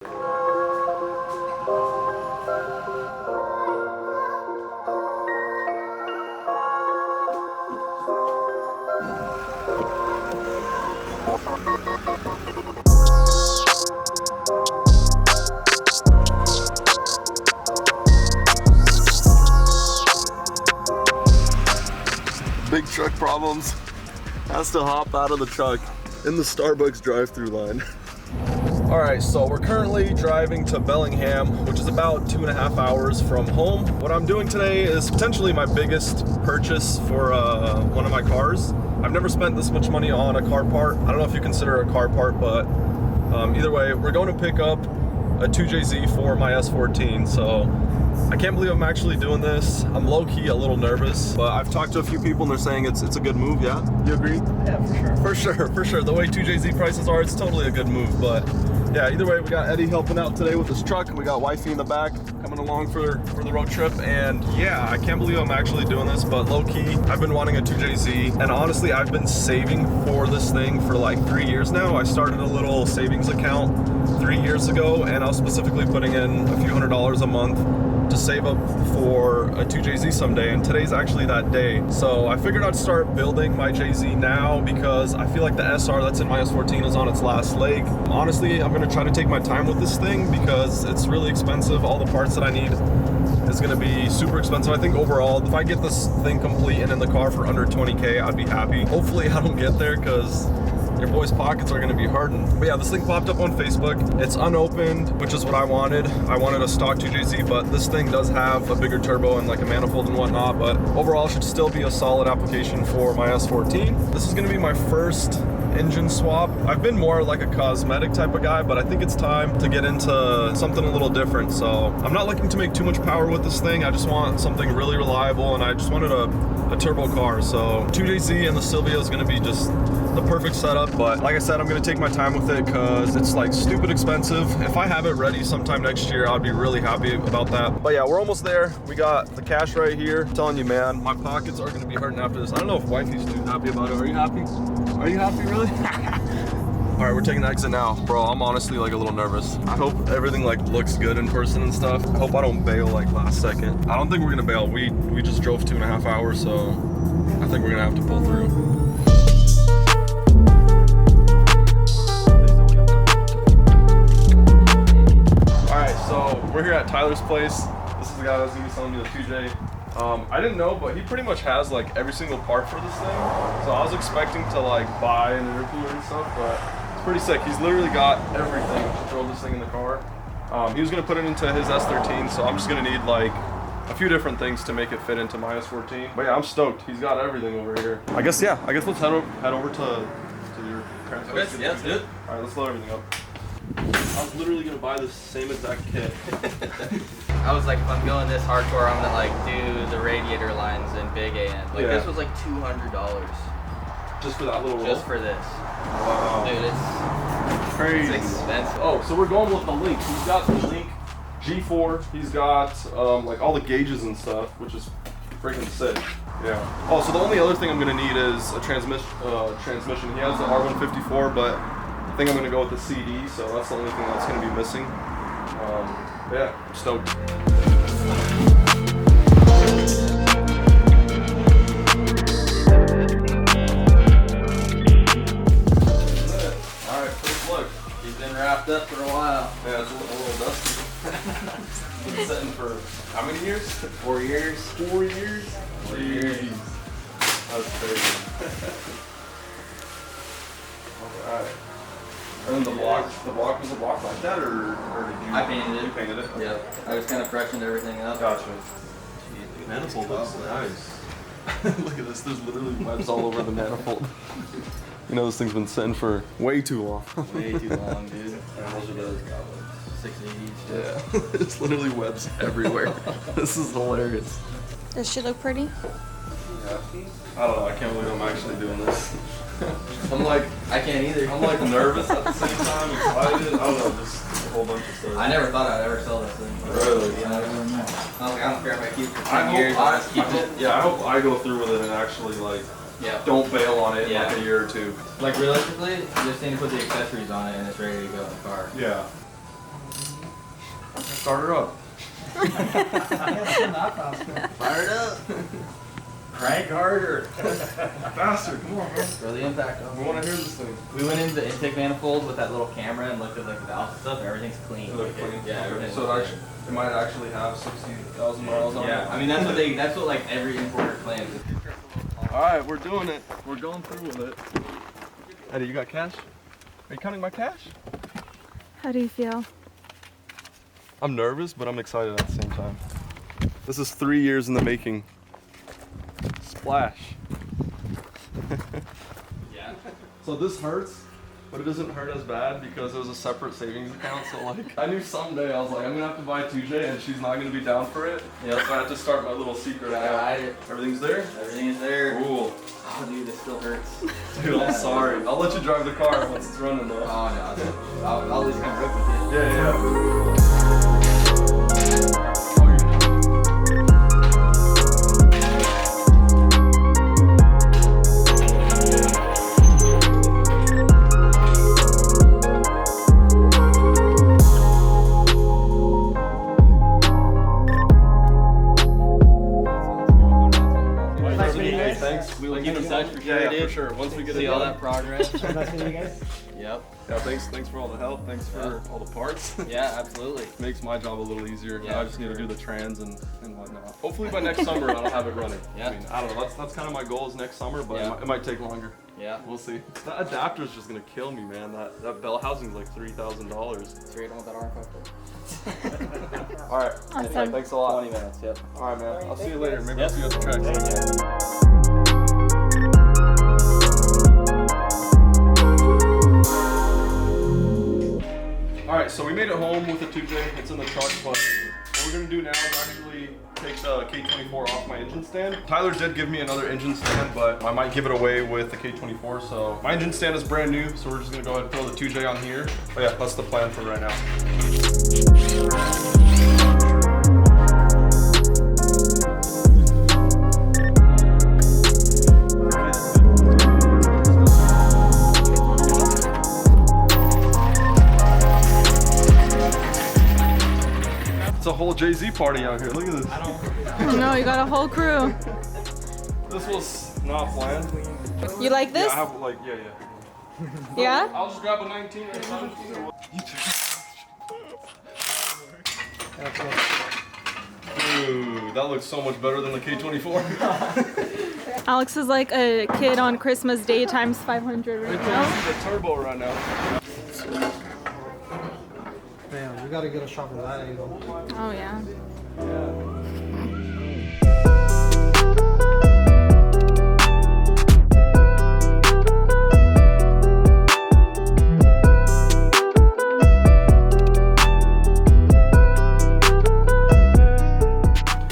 Big truck problems. Has to hop out of the truck in the Starbucks drive-through line. All right, so we're currently driving to Bellingham, which is about 2.5 hours from home. What I'm doing today is potentially my biggest purchase for one of my cars. I've never spent this much money on a car part. I don't know if you consider a car part, but either way, we're going to pick up a 2JZ for my S14. So I can't believe I'm actually doing this. I'm low-key a little nervous, but I've talked to a few people and they're saying it's a good move, yeah? You agree? Yeah, for sure. For sure. The way 2JZ prices are, it's totally a good move, but yeah, either way, we got Eddie helping out today with his truck. We got wifey in the back coming along for the road trip, and yeah, I can't believe I'm actually doing this, but low-key, I've been wanting a 2JZ, and honestly, I've been saving for this thing for like 3 years now. I started a little savings account 3 years ago, and I was specifically putting in a few $100s a month to save up for a 2JZ someday, and today's actually that day. So I figured I'd start building my JZ now because I feel like the SR that's in my S14 is on its last leg. Honestly, I'm gonna try to take my time with this thing because it's really expensive. All the parts that I need is gonna be super expensive. I think overall, if I get this thing complete and in the car for under 20K, I'd be happy. Hopefully I don't get there because your boy's pockets are gonna be hurting. But yeah, this thing popped up on Facebook. It's unopened, which is what I wanted. I wanted a stock 2JZ, but this thing does have a bigger turbo and like a manifold and whatnot, but overall it should still be a solid application for my S14. This is gonna be my first engine swap. I've been more like a cosmetic type of guy, but I think it's time to get into something a little different. So I'm not looking to make too much power with this thing. I just want something really reliable, and I just wanted a turbo car. So 2JZ and the Silvia is gonna be just the perfect setup, but like I said, I'm gonna take my time with it because it's like stupid expensive. If I have it ready sometime next year, I'd be really happy about that. But yeah, we're almost there. We got the cash right here. I'm telling you, man, my pockets are gonna be hurting after this. I don't know if wifey's too happy about it. Are you happy? Are you happy, really? All right, we're taking the exit now. Bro, I'm honestly like a little nervous. I hope everything like looks good in person and stuff. I hope I don't bail like last second. I don't think we're gonna bail. We just drove 2.5 hours, so I think we're gonna have to pull through. So we're here at Tyler's place. This is the guy that's gonna be selling me the 2J. I didn't know, but he pretty much has like every single part for this thing. So I was expecting to like buy an intercooler and stuff, but it's pretty sick. He's literally got everything to throw this thing in the car. He was gonna put it into his S13, so I'm just gonna need like a few different things to make it fit into my S14. But yeah, I'm stoked. He's got everything over here. I guess let's head over to your parents' place. Okay, yeah, let's do it. All right, let's load everything up. I was literally gonna buy this same exact kit. I was like, if I'm going this hardcore, I'm gonna like do the radiator lines in big AN. Like this was like $200. Just for that little roll? Just for this. Wow. Dude, it's crazy. It's expensive. Oh, so we're going with the Link. He's got the Link G4. He's got like all the gauges and stuff, which is freaking sick. Yeah. Oh, so the only other thing I'm gonna need is a transmission. He has the R154, but I think I'm gonna go with the CD, so that's the only thing that's gonna be missing. Yeah, I'm stoked. Alright, first look. He's been wrapped up for a while. Yeah, it's a little dusty. Been sitting for how many years? 4 years. 4 years? 4 years. That's crazy. Alright. And then the block was a block like that, or did you? I painted it. You painted it? Okay. Yep. I just kind of freshened everything up. Gotcha. Manifold looks nice. Look at this. There's literally webs all over the manifold. You know this thing's been sitting for way too long. Way too long, dude. And those are those 680s. Yeah. It's literally webs everywhere. This is hilarious. Does she look pretty? Yeah. I don't know. I can't believe I'm actually doing this. I can't either. I'm like nervous at the same time, excited. I don't know, just a whole bunch of stuff. I never thought I'd ever sell this thing. Really? Yeah, I was like, I don't care if I keep it for 10 years. I'll just keep it. Yeah, I hope I go through with it and actually like don't bail on it in like a year or two. Like realistically, you just need to put the accessories on it and it's ready to go in the car. Yeah. Start her up. Fire it up. Crank harder. Faster, come on, bro. Throw the impact on. We want to hear this thing. We went into the intake manifold with that little camera and looked at like the valve stuff, and everything's clean. Yeah, everything's So it might actually have 60,000 miles on it. yeah, I mean that's what like every importer claims. All right, we're doing it. We're going through with it. Eddie, you got cash? Are you counting my cash? How do you feel? I'm nervous, but I'm excited at the same time. This is 3 years in the making. Splash. Yeah. So this hurts, but it doesn't hurt as bad because it was a separate savings account. So like, I knew someday I was like, I'm gonna have to buy a 2J and she's not gonna be down for it. Yeah. So I have to start my little secret account. Everything's there? Everything is there. Cool. Oh dude, this still hurts. Dude, I'm sorry. I'll let you drive the car once it's running though. Oh no, I'll just come rip with you. Yeah. Thanks. We'll keep in touch for sure, Yeah, dude. for sure. Once we get See it all done. that progress. Nice meeting you guys. Yep. Yeah, thanks for all the help. Thanks for all the parts. Yeah, absolutely. Makes my job a little easier. Yeah, Now I just need to do the trans and whatnot. Hopefully by next summer I'll have it running. Yeah. I mean, I don't know. That's kind of my goal is next summer, but Yeah. it might take longer. Yeah. We'll see. That adapter is just gonna kill me, man. That bell housing is like $3,000. So you don't want that arm fucked up. All right. Awesome. Thanks a lot. 20 minutes. Yep. All right, man. I'll see you later. Maybe Yep. I'll see you at the track. All right, so we made it home with the 2J. It's in the truck, but what we're gonna do now is actually take the K24 off my engine stand. Tyler did give me another engine stand, but I might give it away with the K24. So my engine stand is brand new, so we're just gonna go ahead and throw the 2J on here. But yeah, that's the plan for right now. It's a whole Jay-Z party out here. Look at this. No, you got a whole crew. This was not planned. You like this? Yeah, I have like, yeah. Yeah? I'll just grab a 19 or a 17 or what. Dude, that looks so much better than the K24. Alex is like a kid on Christmas Day times 500 right now. The turbo right now. Man, we gotta get a shot from that angle. Oh yeah.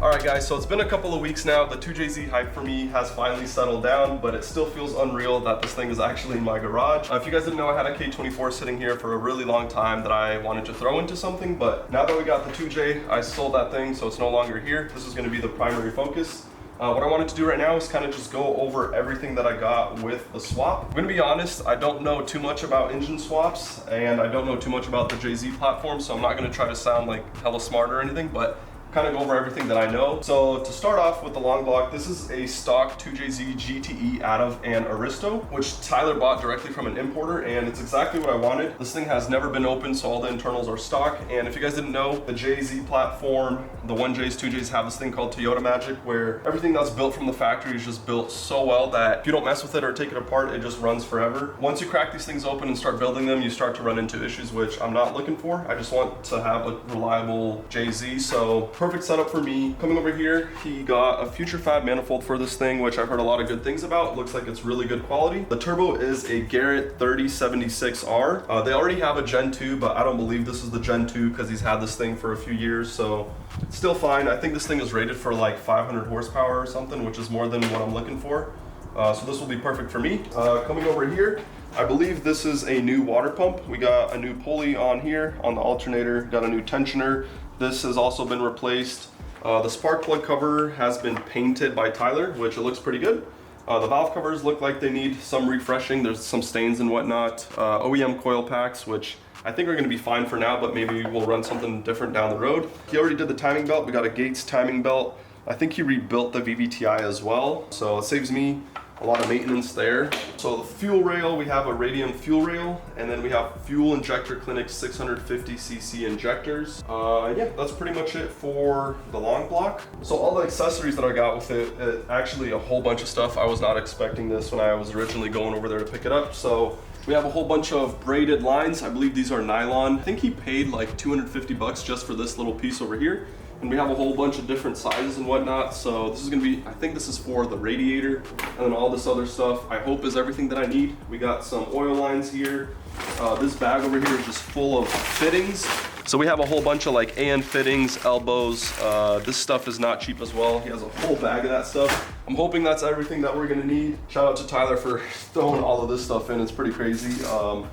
Alright guys, so it's been a couple of weeks now. The 2JZ hype for me has finally settled down, but it still feels unreal that this thing is actually in my garage. If you guys didn't know, I had a K24 sitting here for a really long time that I wanted to throw into something, but now that we got the 2J, I sold that thing, so it's no longer here. This is going to be the primary focus. What I wanted to do right now is kind of just go over everything that I got with the swap. I'm gonna be honest, I don't know too much about engine swaps, and I don't know too much about the JZ platform, so I'm not gonna try to sound like hella smart or anything, but kind of go over everything that I know. So to start off with the long block, this is a stock 2JZ GTE out of an Aristo, which Tyler bought directly from an importer, and it's exactly what I wanted. This thing has never been opened, so all the internals are stock. And if you guys didn't know, the JZ platform, the 1Js, 2Js have this thing called Toyota Magic, where everything that's built from the factory is just built so well that if you don't mess with it or take it apart, it just runs forever. Once you crack these things open and start building them, you start to run into issues, which I'm not looking for. I just want to have a reliable JZ, so perfect setup for me. Coming over here, he got a Future Fab manifold for this thing, which I've heard a lot of good things about. Looks like it's really good quality. The turbo is a Garrett 3076R. They already have a Gen 2, but I don't believe this is the Gen 2 because he's had this thing for a few years, so it's still fine. I think this thing is rated for like 500 horsepower or something, which is more than what I'm looking for. So this will be perfect for me. Coming over here, I believe this is a new water pump. We got a new pulley on here on the alternator, got a new tensioner. This has also been replaced. The spark plug cover has been painted by Tyler, which it looks pretty good. The valve covers look like they need some refreshing. There's some stains and whatnot. OEM coil packs, which I think are gonna be fine for now, but maybe we'll run something different down the road. He already did the timing belt. We got a Gates timing belt. I think he rebuilt the VVTi as well, so it saves me a lot of maintenance there. So the fuel rail, we have a Radium fuel rail, and then we have Fuel Injector Clinic 650cc injectors. Yeah, that's pretty much it for the long block. So all the accessories that I got with it, actually a whole bunch of stuff. I was not expecting this when I was originally going over there to pick it up. So we have a whole bunch of braided lines. I believe these are nylon. I think he paid like 250 bucks just for this little piece over here. And we have a whole bunch of different sizes and whatnot. So this is gonna be, I think this is for the radiator, and then all this other stuff, I hope is everything that I need. We got some oil lines here. This bag over here is just full of fittings. So we have a whole bunch of like AN fittings, elbows. This stuff is not cheap as well. He has a whole bag of that stuff. I'm hoping that's everything that we're gonna need. Shout out to Tyler for throwing all of this stuff in. It's pretty crazy. And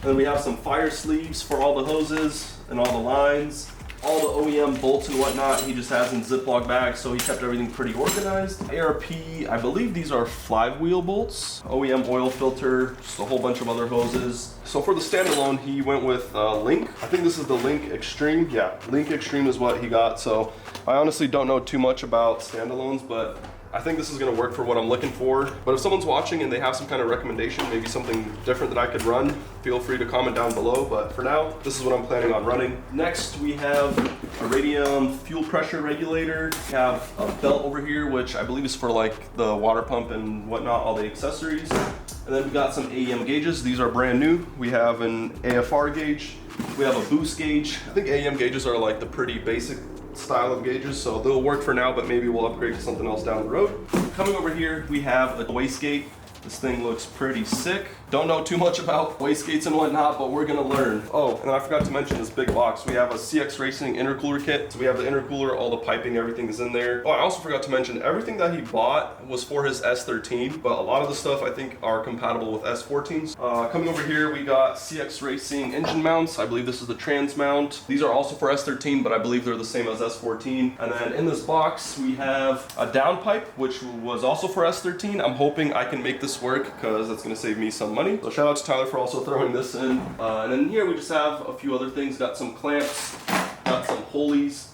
then we have some fire sleeves for all the hoses and all the lines. All the OEM bolts and whatnot, he just has in Ziploc bags, so he kept everything pretty organized. ARP, I believe these are flywheel bolts. OEM oil filter, just a whole bunch of other hoses. So for the standalone, he went with Link. I think this is the Link Extreme. Yeah, Link Extreme is what he got. So I honestly don't know too much about standalones, but I think this is gonna work for what I'm looking for. But if someone's watching and they have some kind of recommendation, maybe something different that I could run, feel free to comment down below. But for now, this is what I'm planning on running. Next, we have a Radium fuel pressure regulator. We have a belt over here, which I believe is for like the water pump and whatnot, all the accessories. And then we got some AEM gauges. These are brand new. We have an AFR gauge. We have a boost gauge. I think AEM gauges are like the pretty basic style of gauges, so they'll work for now, but maybe we'll upgrade to something else down the road. Coming over here, we have a wastegate. This thing looks pretty sick. Don't know too much about wastegates and whatnot, but we're gonna learn. Oh, and I forgot to mention this big box. We have a CX Racing intercooler kit. So we have the intercooler, all the piping, everything is in there. Oh, I also forgot to mention everything that he bought was for his S13, but a lot of the stuff I think are compatible with S14s. Coming over here, we got CX Racing engine mounts. I believe this is the trans mount. These are also for S13, but I believe they're the same as S14. And then in this box, we have a downpipe, which was also for S13. I'm hoping I can make this work because that's gonna save me some money. So shout out to Tyler for also throwing this in. And then here we just have a few other things. Got some clamps, got some pulleys.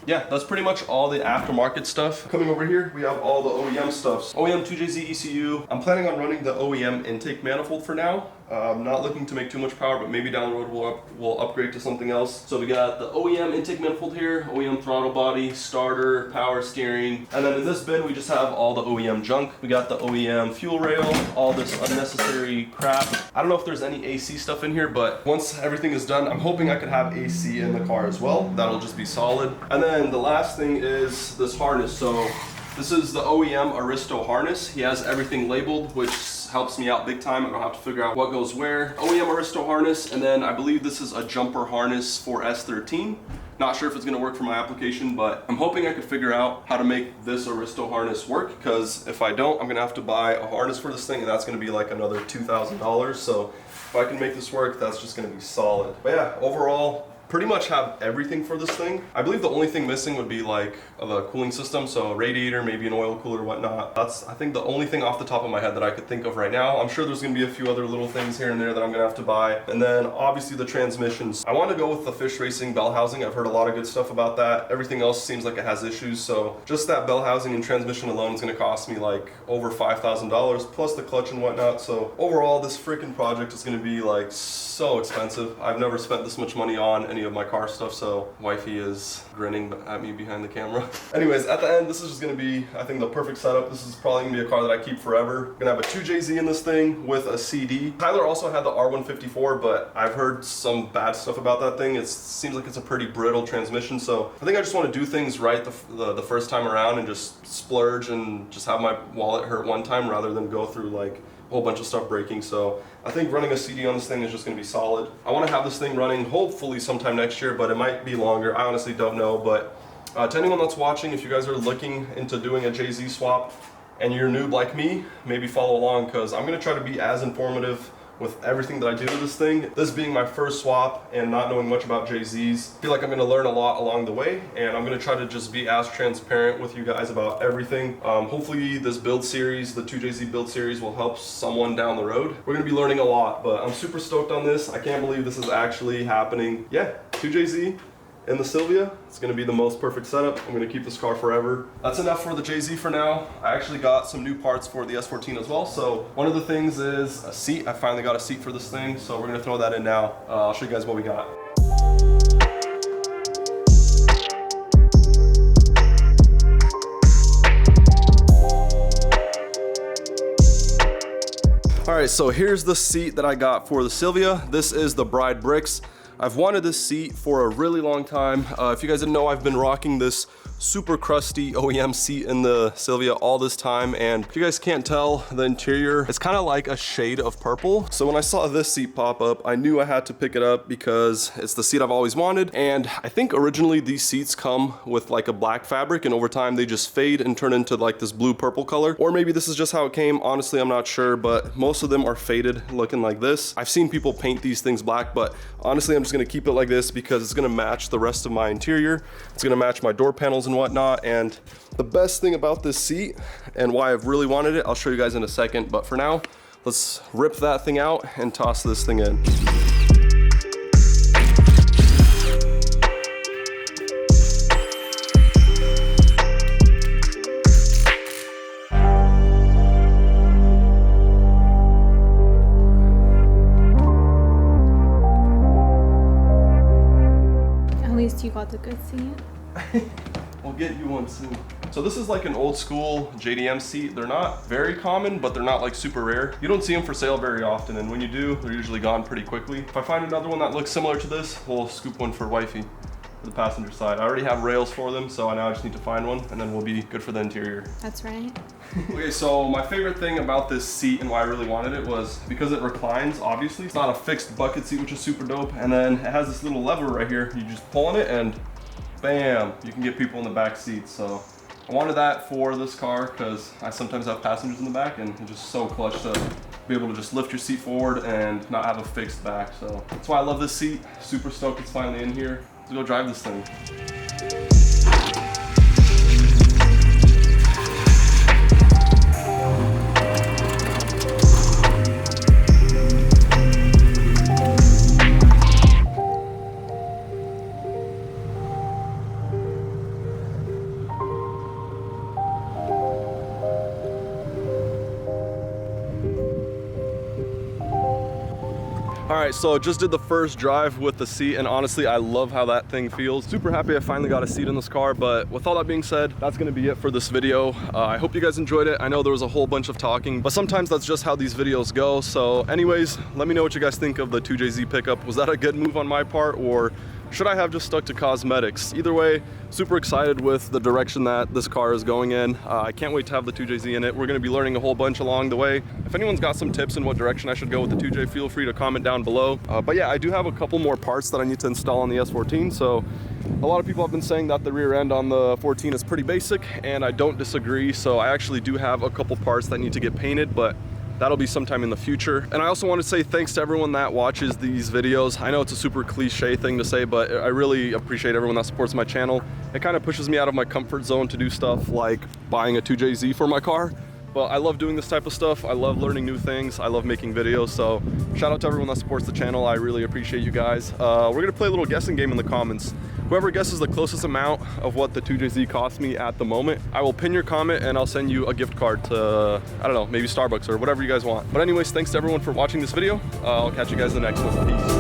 Yeah, that's pretty much all the aftermarket stuff. Coming over here, we have all the OEM stuff. OEM 2JZ ECU. I'm planning on running the OEM intake manifold for now. I'm not looking to make too much power, but maybe down the road we'll upgrade to something else. So we got the OEM intake manifold here, OEM throttle body, starter, power steering. And then in this bin, we just have all the OEM junk. We got the OEM fuel rail, all this unnecessary crap. I don't know if there's any AC stuff in here, but once everything is done, I'm hoping I could have AC in the car as well. That'll just be solid. And then the last thing is this harness. So this is the OEM Aristo harness. He has everything labeled, which helps me out big time. I don't have to figure out what goes where. OEM Aristo harness, and then I believe this is a jumper harness for S13. Not sure if it's gonna work for my application, but I'm hoping I could figure out how to make this Aristo harness work, because if I don't, I'm gonna have to buy a harness for this thing, and that's gonna be like another $2,000. So if I can make this work, that's just gonna be solid. But yeah, overall, pretty much have everything for this thing. I believe the only thing missing would be like the cooling system, so a radiator, maybe an oil cooler, whatnot. That's, I think, the only thing off the top of my head that I could think of right now. I'm sure there's gonna be a few other little things here and there that I'm gonna have to buy. And then obviously the transmissions. I want to go with the Fish Racing bell housing. I've heard a lot of good stuff about that. Everything else seems like it has issues, so just that bell housing and transmission alone is gonna cost me like over $5,000 plus the clutch and whatnot. So overall, this freaking project is gonna be like so expensive. I've never spent this much money on any of my car stuff, so wifey is grinning at me behind the camera. Anyways, at the end, this is just gonna be, I think, the perfect setup. This is probably gonna be a car that I keep forever. Gonna have a 2JZ in this thing with a CD. Tyler also had the R154, but I've heard some bad stuff about that thing. It seems like it's a pretty brittle transmission, so I think I just want to do things right the first time around and just splurge and just have my wallet hurt one time rather than go through like a whole bunch of stuff breaking. So I think running a CD on this thing is just going to be solid. I want to have this thing running hopefully sometime next year, but it might be longer. I honestly don't know. But to anyone that's watching, if you guys are looking into doing a JZ swap and you're a noob like me, maybe follow along, because I'm going to try to be as informative with everything that I do to this thing. This being my first swap and not knowing much about JZs, I feel like I'm gonna learn a lot along the way, and I'm gonna try to just be as transparent with you guys about everything. Hopefully this build series, the 2JZ build series, will help someone down the road. We're gonna be learning a lot, but I'm super stoked on this. I can't believe this is actually happening. Yeah, 2JZ in the Silvia. It's gonna be the most perfect setup. I'm gonna keep this car forever. That's enough for the JZ for now. I actually got some new parts for the S14 as well. So one of the things is a seat. I finally got a seat for this thing, so we're gonna throw that in now. I'll show you guys what we got. All right, so here's the seat that I got for the Silvia. This is the Bride Bricks. I've wanted this seat for a really long time. If you guys didn't know, I've been rocking this super crusty OEM seat in the Silvia all this time, and if you guys can't tell, the interior, it's kind of like a shade of purple. So when I saw this seat pop up, I knew I had to pick it up because it's the seat I've always wanted. And I think originally these seats come with like a black fabric, and over time they just fade and turn into like this blue purple color. Or maybe this is just how it came. Honestly, I'm not sure, but most of them are faded looking like this. I've seen people paint these things black, but honestly, I'm just gonna keep it like this because it's gonna match the rest of my interior. It's gonna match my door panels and whatnot. And the best thing about this seat and why I've really wanted it, I'll show you guys in a second, but for now, let's rip that thing out and toss this thing in. At least you got the good seat. We'll get you one soon. So this is like an old school JDM seat. They're not very common, but they're not like super rare. You don't see them for sale very often, and when you do, they're usually gone pretty quickly. If I find another one that looks similar to this, we'll scoop one for wifey for the passenger side. I already have rails for them, so now I just need to find one, and then we'll be good for the interior. That's right. Okay, so my favorite thing about this seat and why I really wanted it was because it reclines, obviously. It's not a fixed bucket seat, which is super dope, and then it has this little lever right here. You just pull on it and bam, you can get people in the back seat. So I wanted that for this car because I sometimes have passengers in the back, and it's just so clutch to be able to just lift your seat forward and not have a fixed back. So that's why I love this seat. Super stoked it's finally in here. Let's go drive this thing. All right, so just did the first drive with the seat, and honestly, I love how that thing feels. Super happy I finally got a seat in this car, but with all that being said, that's gonna be it for this video. I hope you guys enjoyed it. I know there was a whole bunch of talking, but sometimes that's just how these videos go. So anyways, let me know what you guys think of the 2JZ pickup. Was that a good move on my part, or should I have just stuck to cosmetics? Either way, super excited with the direction that this car is going in. I can't wait to have the 2JZ in it. We're gonna be learning a whole bunch along the way. If anyone's got some tips in what direction I should go with the 2J, feel free to comment down below. But yeah, I do have a couple more parts that I need to install on the S14. So a lot of people have been saying that the rear end on the 14 is pretty basic, and I don't disagree. So I actually do have a couple parts that need to get painted, but that'll be sometime in the future. And I also want to say thanks to everyone that watches these videos. I know it's a super cliche thing to say, but I really appreciate everyone that supports my channel. It kind of pushes me out of my comfort zone to do stuff like buying a 2JZ for my car. But I love doing this type of stuff. I love learning new things. I love making videos. So shout out to everyone that supports the channel. I really appreciate you guys. We're gonna play a little guessing game in the comments. Whoever guesses the closest amount of what the 2JZ cost me at the moment, I will pin your comment and I'll send you a gift card to, I don't know, maybe Starbucks or whatever you guys want. But anyways, thanks to everyone for watching this video. I'll catch you guys in the next one. Peace.